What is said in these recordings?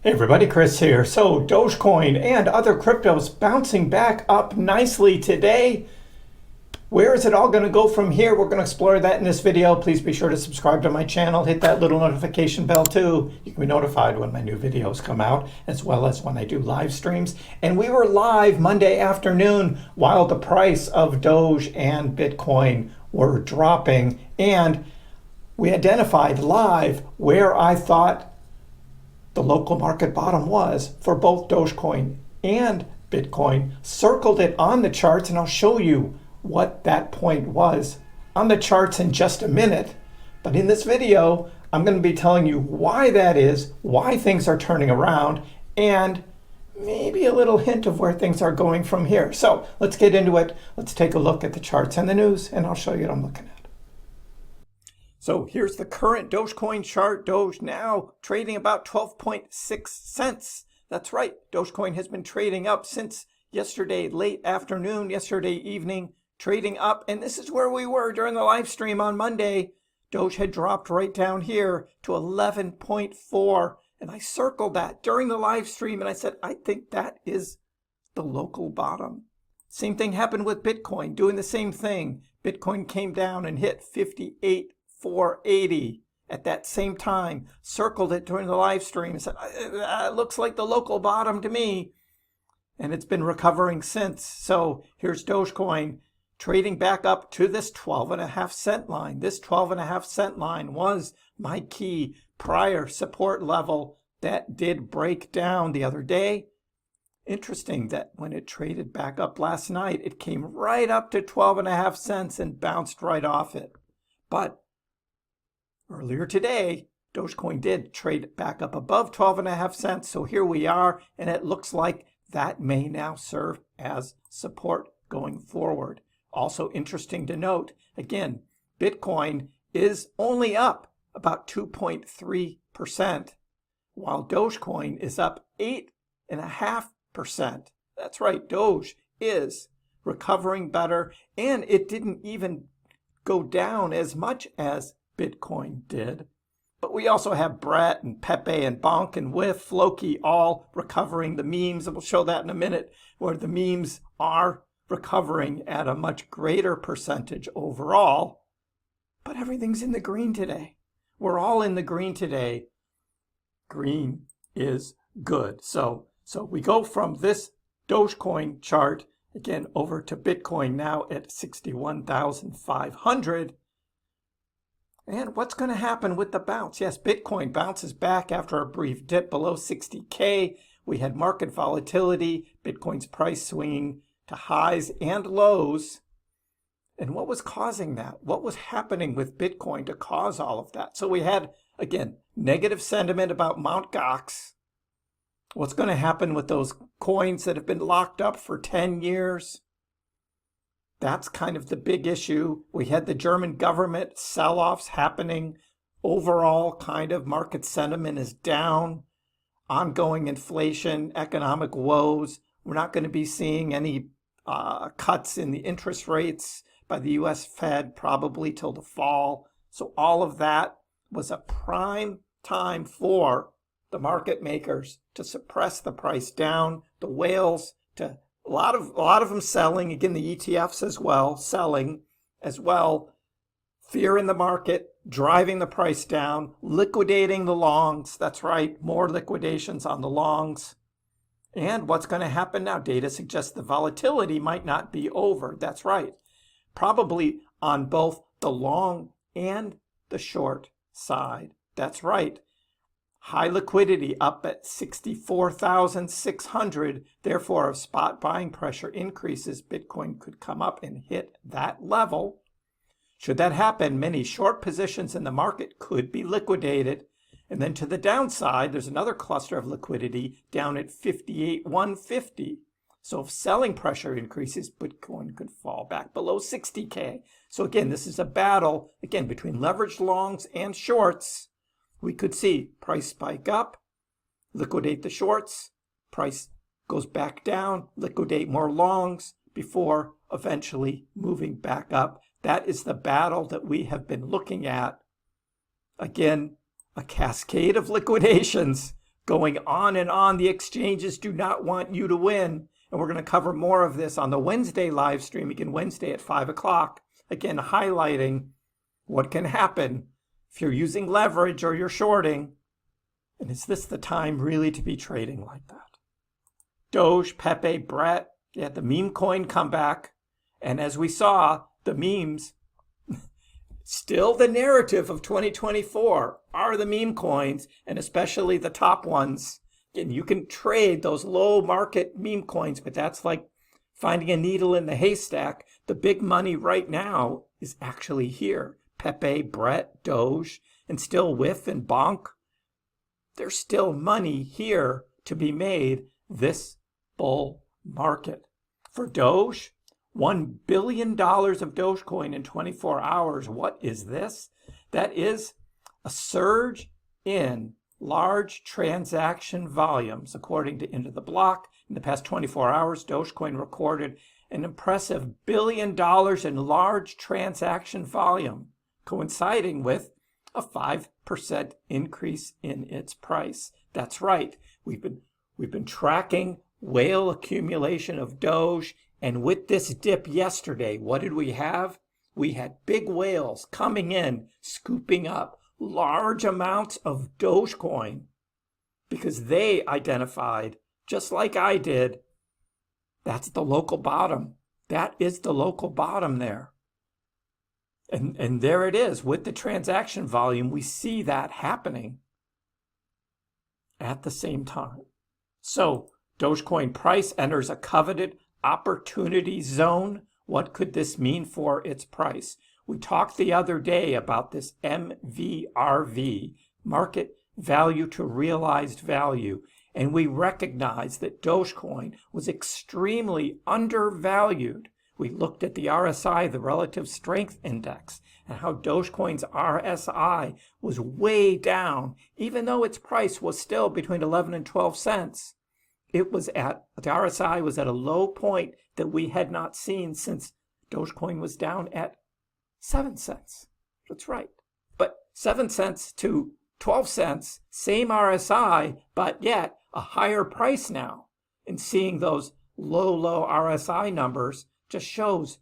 Hey everybody, Chris here. So Dogecoin and other cryptos bouncing back up nicely today. Where is it all going to go from here? We're going to explore that in this video. Please be sure to subscribe to my channel. Hit that little notification bell too. You can be notified when my new videos come out, as well as when I do live streams. And we were live Monday afternoon while the price of Doge and Bitcoin were dropping. And we identified live where I thought the local market bottom was for both Dogecoin and Bitcoin, circled it on the charts, and I'll show you what that point was on the charts in just a minute. But in this video, I'm going to be telling you why that is, why things are turning around, and maybe a little hint of where things are going from here. So let's get into it. Let's take a look at the charts and the news, and I'll show you what I'm looking at. So here's the current Dogecoin chart. Doge now trading about 12.6 cents. That's right. Dogecoin has been trading up since yesterday late afternoon, yesterday evening, trading up. And this is where we were during the live stream on Monday. Doge had dropped right down here to 11.4. And I circled that during the live stream. And I said, I think that is the local bottom. Same thing happened with Bitcoin, doing the same thing. Bitcoin came down and hit 58,480 at that same time, circled it during the live stream, said, it looks like the local bottom to me. And it's been recovering since. So here's Dogecoin trading back up to this 12.5 cent line. This 12.5 cent line was my key prior support level that did break down the other day. Interesting that when it traded back up last night, it came right up to 12.5 cents and bounced right off it. But earlier today, Dogecoin did trade back up above 12.5 cents. So here we are, and it looks like that may now serve as support going forward. Also interesting to note, again, Bitcoin is only up about 2.3%, while Dogecoin is up 8.5%. That's right, Doge is recovering better, and it didn't even go down as much as Bitcoin did. But we also have Brett and Pepe and Bonk and Whiff, Floki all recovering. The memes, and we'll show that in a minute, where the memes are recovering at a much greater percentage overall. But everything's in the green today. We're all in the green today. Green is good. So we go from this Dogecoin chart again over to Bitcoin now at 61,500. And what's going to happen with the bounce? Yes, Bitcoin bounces back after a brief dip below 60K. We had market volatility, Bitcoin's price swinging to highs and lows. And what was causing that? What was happening with Bitcoin to cause all of that? So we had, again, negative sentiment about Mt. Gox. What's going to happen with those coins that have been locked up for 10 years? That's kind of the big issue. We had the German government sell-offs happening. Overall, kind of market sentiment is down. Ongoing inflation, economic woes. We're not going to be seeing any cuts in the interest rates by the U.S. Fed probably till the fall. So all of that was a prime time for the market makers to suppress the price down, the whales to a lot of them selling, again the ETFs as well, selling as well, fear in the market, driving the price down, liquidating the longs. That's right, more liquidations on the longs. And what's going to happen now? Data suggests the volatility might not be over. That's right, probably on both the long and the short side. That's right. High liquidity up at 64,600. Therefore, if spot buying pressure increases, Bitcoin could come up and hit that level. Should that happen, many short positions in the market could be liquidated. And then to the downside, there's another cluster of liquidity down at 58,150. So if selling pressure increases, Bitcoin could fall back below 60K. So again, this is a battle, again, between leveraged longs and shorts. We could see price spike up, liquidate the shorts, price goes back down, liquidate more longs before eventually moving back up. That is the battle that we have been looking at. Again, a cascade of liquidations going on and on. The exchanges do not want you to win. And we're going to cover more of this on the Wednesday live stream, again, Wednesday at 5 o'clock. Again, highlighting what can happen if you're using leverage or you're shorting. And is this the time really to be trading like that? Doge, Pepe, Brett, you had the meme coin come back. And as we saw, the memes, still the narrative of 2024 are the meme coins, and especially the top ones. And you can trade those low market meme coins, but that's like finding a needle in the haystack. The big money right now is actually here. Pepe, Brett, Doge, and still Whiff and Bonk. There's still money here to be made this bull market. For Doge, $1 billion of Dogecoin in 24 hours. What is this? That is a surge in large transaction volumes. According to Into the Block, in the past 24 hours, Dogecoin recorded an impressive $1 billion in large transaction volume, coinciding with a 5% increase in its price. That's right. We've been tracking whale accumulation of Doge, and with this dip yesterday, what did we have? We had big whales coming in, scooping up large amounts of Dogecoin because they identified, just like I did, that's the local bottom. That is the local bottom there. And there it is. With the transaction volume, we see that happening at the same time. So Dogecoin price enters a coveted opportunity zone. What could this mean for its price? We talked the other day about this MVRV, market value to realized value, and we recognized that Dogecoin was extremely undervalued. We looked at the RSI, the Relative Strength Index, and how Dogecoin's RSI was way down, even though its price was still between 11 and 12 cents. The RSI was at a low point that we had not seen since Dogecoin was down at 7 cents. That's right. But 7 cents to 12 cents, same RSI, but yet a higher price now. And seeing those low RSI numbers just shows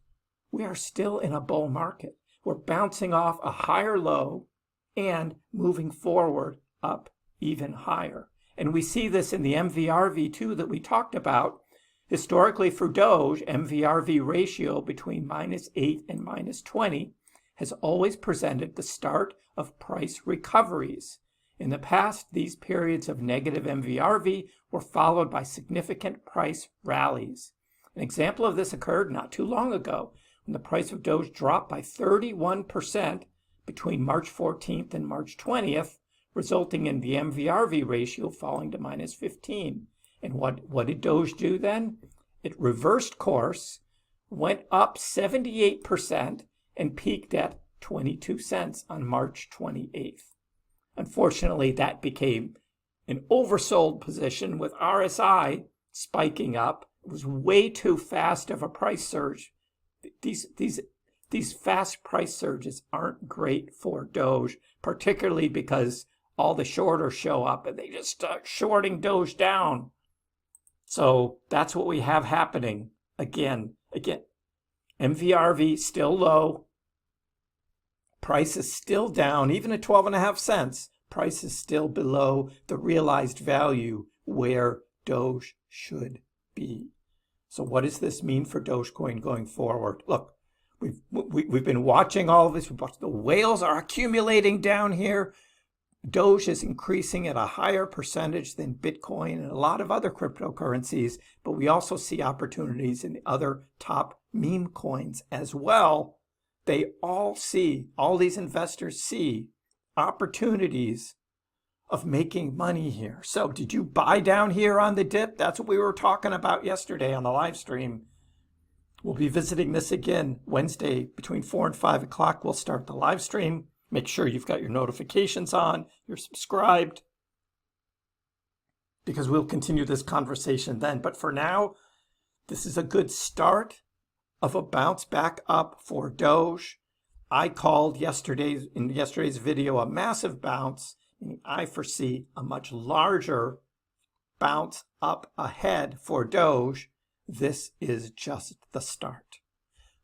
we are still in a bull market. We're bouncing off a higher low and moving forward up even higher. And we see this in the MVRV too that we talked about. Historically for Doge, MVRV ratio between -8 and -20 has always presented the start of price recoveries. In the past, these periods of negative MVRV were followed by significant price rallies. An example of this occurred not too long ago when the price of Doge dropped by 31% between March 14th and March 20th, resulting in the MVRV ratio falling to -15. And what did Doge do then? It reversed course, went up 78%, and peaked at 22 cents on March 28th. Unfortunately, that became an oversold position with RSI spiking up. It was way too fast of a price surge. These fast price surges aren't great for Doge, particularly because all the shorters show up and they just start shorting Doge down. So that's what we have happening again. MVRV still low. Price is still down, even at 12.5 cents. Price is still below the realized value where Doge should be. So what does this mean for Dogecoin going forward? Look, we've been watching all of this. The whales are accumulating down here. Doge is increasing at a higher percentage than Bitcoin and a lot of other cryptocurrencies, but we also see opportunities in the other top meme coins as well. They all these investors see opportunities of making money here. So did you buy down here on the dip? That's what we were talking about yesterday on the live stream. We'll be visiting this again Wednesday between 4 and 5 o'clock. We'll start the live stream. Make sure you've got your notifications on, you're subscribed, because we'll continue this conversation then. But for now, this is a good start of a bounce back up for Doge. I called in yesterday's video a massive bounce, I foresee a much larger bounce up ahead for Doge. This is just the start.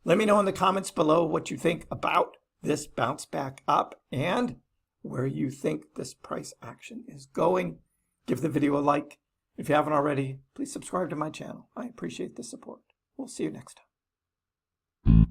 Let me know in the comments below what you think about this bounce back up and where you think this price action is going. Give the video a like. If you haven't already, please subscribe to my channel. I appreciate the support. We'll see you next time.